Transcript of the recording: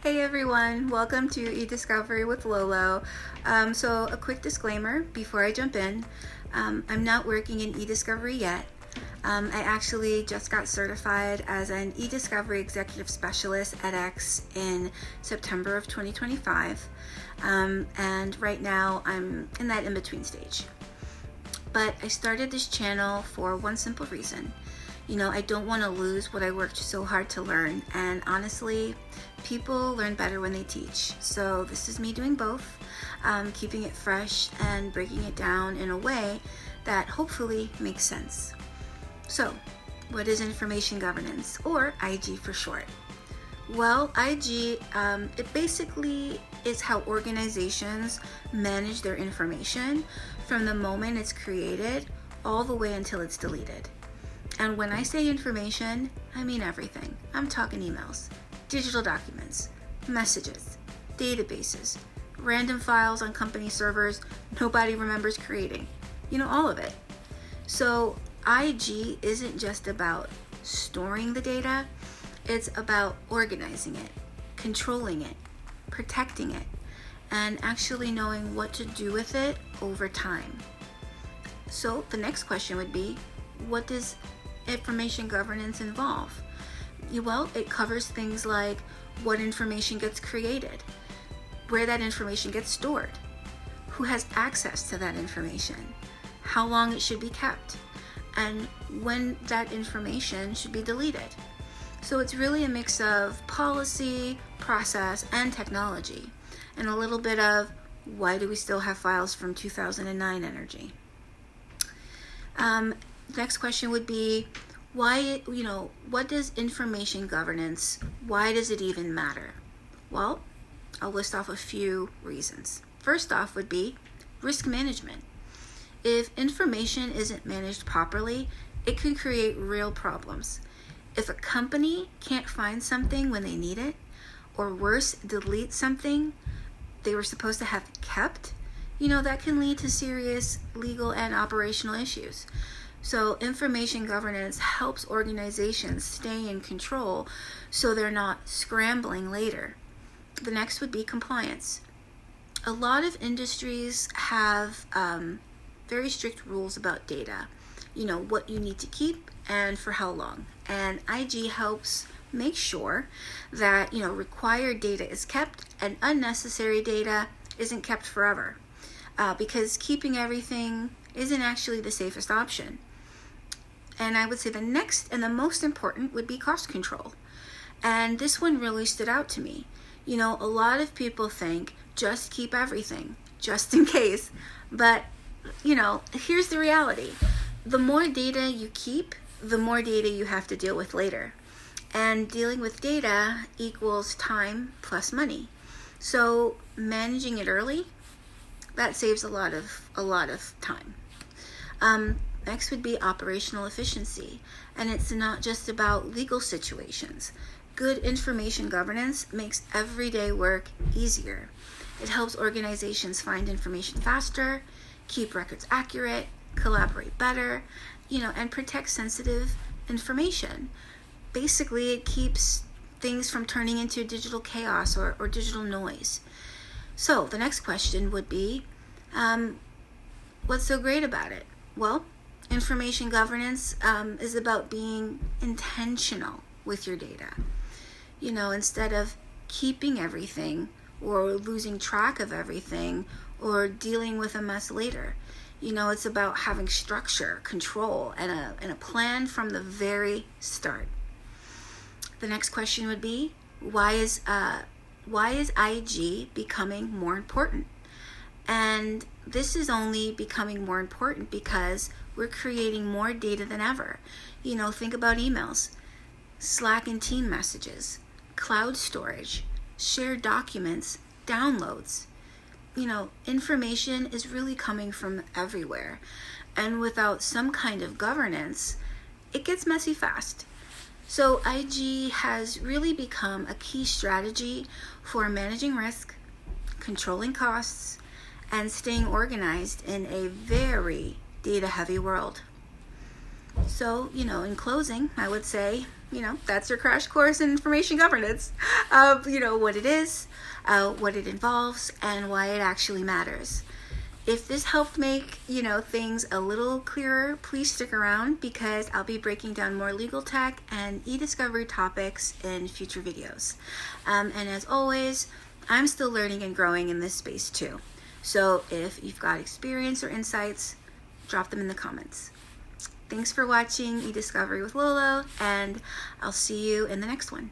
Hey everyone, welcome to eDiscovery with Lolo. So a quick disclaimer before I jump in. I'm not working in eDiscovery yet. I actually just got certified as an eDiscovery Executive Specialist at X in September of 2025. And right now I'm in that in-between stage. But I started this channel for one simple reason. I don't want to lose what I worked so hard to learn, and honestly, people learn better when they teach. So this is me doing both, keeping it fresh and breaking it down in a way that hopefully makes sense. So, what is information governance, or IG for short? Well, IG, it basically is how organizations manage their information from the moment it's created all the way until it's deleted. And when I say information, I mean everything. I'm talking emails, digital documents, messages, databases, random files on company servers nobody remembers creating. All of it. So IG isn't just about storing the data, it's about organizing it, controlling it, protecting it, and actually knowing what to do with it over time. So the next question would be, what does information governance involve? Well, it covers things like what information gets created, where that information gets stored, who has access to that information, how long it should be kept, and when that information should be deleted. So it's really a mix of policy, process, and technology, and a little bit of why do we still have files from 2009 energy. Next question would be, what does information governance, why does it even matter? Well, I'll list off a few reasons. First off would be risk management. If information isn't managed properly, it can create real problems. If a company can't find something when they need it, or worse, delete something they were supposed to have kept, that can lead to serious legal and operational issues. So information governance helps organizations stay in control so they're not scrambling later. The next would be compliance. A lot of industries have very strict rules about data, what you need to keep and for how long. And IG helps make sure that, required data is kept and unnecessary data isn't kept forever. Because keeping everything isn't actually the safest option. And I would say the next and the most important would be cost control. And this one really stood out to me. A lot of people think just keep everything, just in case. But, here's the reality. The more data you keep, the more data you have to deal with later. And dealing with data equals time plus money. So managing it early, that saves a lot of time. Next would be operational efficiency, and it's not just about legal situations. Good information governance makes everyday work easier. It helps organizations find information faster, keep records accurate, collaborate better, and protect sensitive information. Basically, it keeps things from turning into digital chaos or digital noise. So the next question would be, what's so great about it? Well, information governance is about being intentional with your data. Instead of keeping everything or losing track of everything or dealing with a mess later. It's about having structure, control, and a plan from the very start. The next question would be, why is IG becoming more important? And this is only becoming more important because we're creating more data than ever. Think about emails, Slack and team messages, cloud storage, shared documents, downloads. Information is really coming from everywhere. And without some kind of governance, it gets messy fast. So IG has really become a key strategy for managing risk, controlling costs, and staying organized in a very data-heavy world. So, in closing, I would say that's your crash course in information governance of, what it is, what it involves, and why it actually matters. If this helped make, things a little clearer, please stick around because I'll be breaking down more legal tech and eDiscovery topics in future videos. And as always, I'm still learning and growing in this space too. So if you've got experience or insights, drop them in the comments. Thanks for watching eDiscovery with Lolo, and I'll see you in the next one.